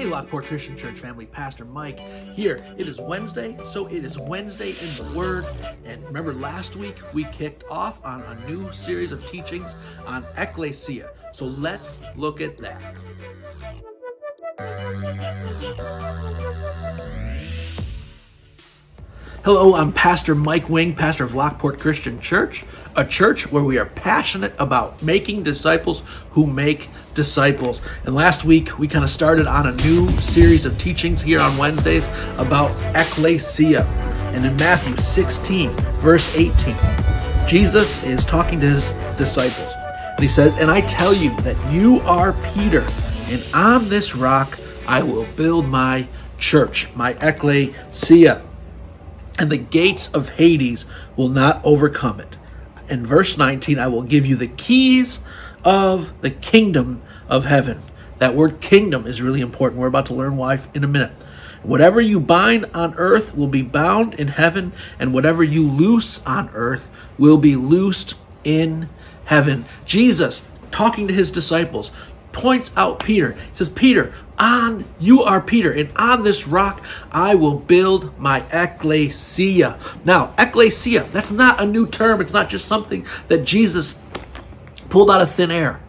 Hey, Lockport Christian Church family, Pastor Mike here. It is Wednesday, so it is Wednesday in the Word. And remember, last week we kicked off on a new series of teachings on Ekklesia. So let's look at that. Hello, I'm Pastor Mike Wing, pastor of Lockport Christian Church, a church where we are passionate about making disciples who make disciples. And last week, we kind of started on a new series of teachings here on Wednesdays about Ekklesia. And in Matthew 16, verse 18, Jesus is talking to his disciples. And he says, "And I tell you that you are Peter, and on this rock I will build my church," my Ekklesia, "and the gates of Hades will not overcome it." In verse 19, "I will give you the keys of the kingdom of heaven." That word kingdom is really important. We're about to learn why in a minute. "Whatever you bind on earth will be bound in heaven, and whatever you loose on earth will be loosed in heaven." Jesus, talking to his disciples, points out Peter. He says, "Peter, you are Peter, and on this rock I will build my Ekklesia." Now, Ekklesia, that's not a new term. It's not just something that Jesus pulled out of thin air.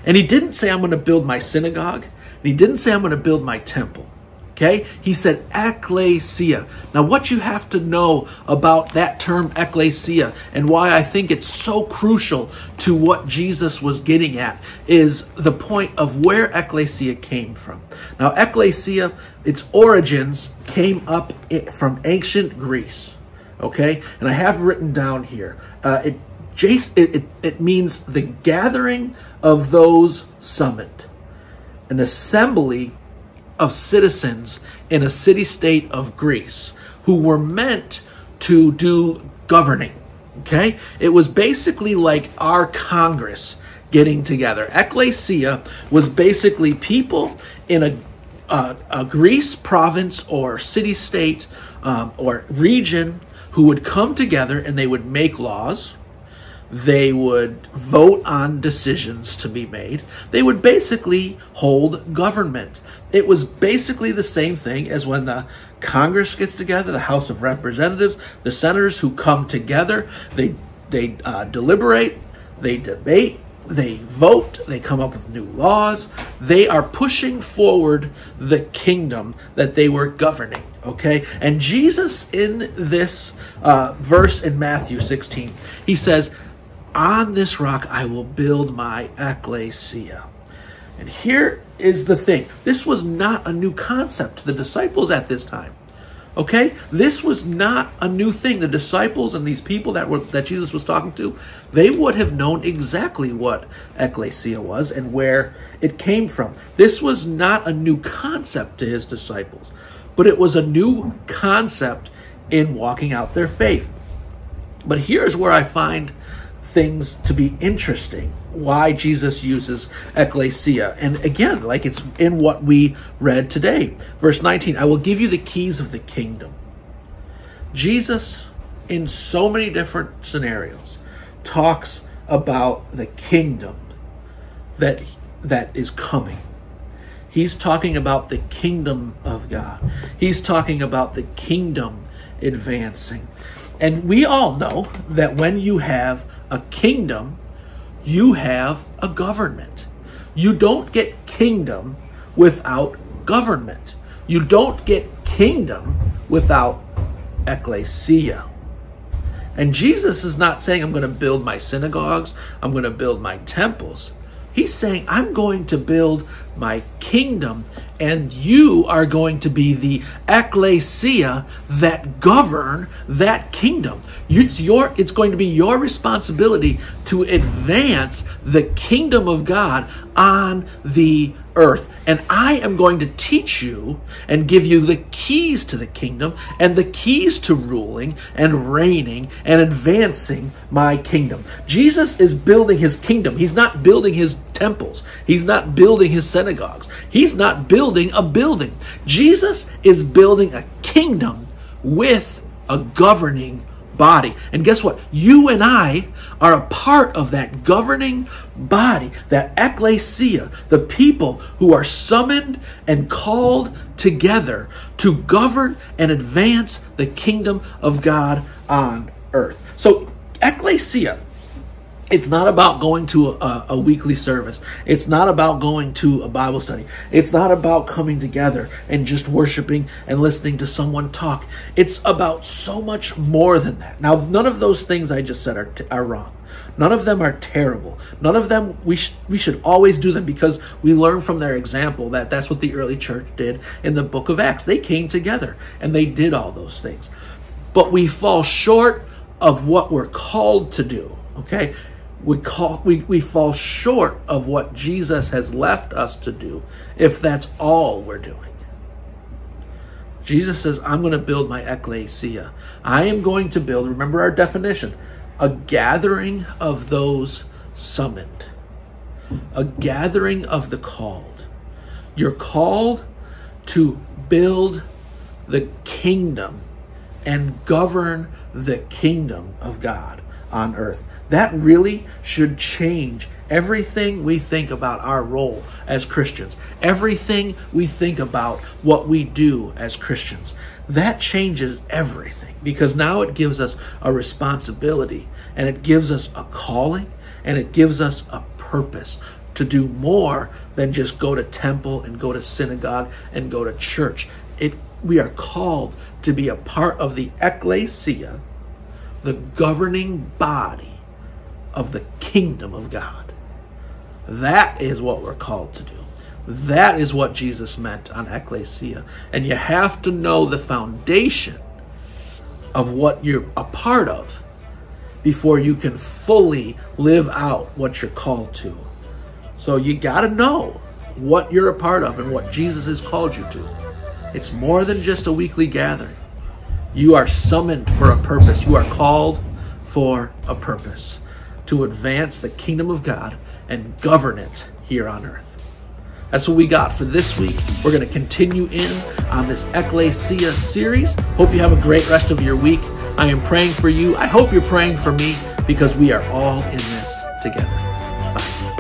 And he didn't say, "I'm going to build my synagogue." And he didn't say, "I'm going to build my temple." Okay? He said Ekklesia. Now, what you have to know about that term Ekklesia and why I think it's so crucial to what Jesus was getting at is the point of where Ekklesia came from. Now, Ekklesia, its origins came up from ancient Greece. Okay? And I have written down here, it means the gathering of those summoned, an assembly of citizens in a city-state of Greece who were meant to do governing, okay? It was basically like our Congress getting together. Ekklesia was basically people in a Greece province or city-state or region who would come together and they would make laws. They would vote on decisions to be made. They would basically hold government. It was basically the same thing as when the Congress gets together, the House of Representatives, the senators who come together. They deliberate, they debate, they vote, they come up with new laws. They are pushing forward the kingdom that they were governing, okay? And Jesus, in this verse in Matthew 16, he says, "On this rock I will build my Ekklesia." And here is the thing. This was not a new concept to the disciples at this time. Okay? This was not a new thing. The disciples and these people that Jesus was talking to, they would have known exactly what Ekklesia was and where it came from. This was not a new concept to his disciples, but it was a new concept in walking out their faith. But here's where I find things to be interesting, why Jesus uses Ekklesia. And again, like it's in what we read today. Verse 19, "I will give you the keys of the kingdom." Jesus, in so many different scenarios, talks about the kingdom that is coming. He's talking about the kingdom of God. He's talking about the kingdom advancing. And we all know that when you have a kingdom, you have a government. You don't get kingdom without government. You don't get kingdom without Ekklesia. And Jesus is not saying, "I'm going to build my synagogues, I'm going to build my temples." He's saying, "I'm going to build my kingdom, and you are going to be the Ekklesia that govern that kingdom." It's going to be your responsibility to advance the kingdom of God on the earth. And I am going to teach you and give you the keys to the kingdom and the keys to ruling and reigning and advancing my kingdom. Jesus is building his kingdom. He's not building his temples. He's not building his synagogues. He's not building a building. Jesus is building a kingdom with a governing body. And guess what? You and I are a part of that governing body, that Ekklesia, the people who are summoned and called together to govern and advance the kingdom of God on earth. So Ekklesia, it's not about going to a weekly service. It's not about going to a Bible study. It's not about coming together and just worshiping and listening to someone talk. It's about so much more than that. Now, none of those things I just said are wrong. None of them are terrible. None of them, we should always do them because we learn from their example that that's what the early church did in the book of Acts. They came together and they did all those things. But we fall short of what we're called to do, okay? We fall short of what Jesus has left us to do if that's all we're doing. Jesus says, I'm going to build my Ekklesia. I am going to build, remember our definition, a gathering of those summoned, a gathering of the called. You're called to build the kingdom and govern the kingdom of God on earth. That really should change everything we think about our role as Christians, everything we think about what we do as Christians. That changes everything because now it gives us a responsibility and it gives us a calling and it gives us a purpose to do more than just go to temple and go to synagogue and go to church. We are called to be a part of the Ekklesia, the governing body of the kingdom of God. That is what we're called to do. That is what Jesus meant on Ekklesia. And you have to know the foundation of what you're a part of before you can fully live out what you're called to. So you got to know what you're a part of and what Jesus has called you to. It's more than just a weekly gathering. You are summoned for a purpose. You are called for a purpose to advance the kingdom of God and govern it here on earth. That's what we got for this week. We're going to continue in on this Ekklesia series. Hope you have a great rest of your week. I am praying for you. I hope you're praying for me because we are all in this together. Bye.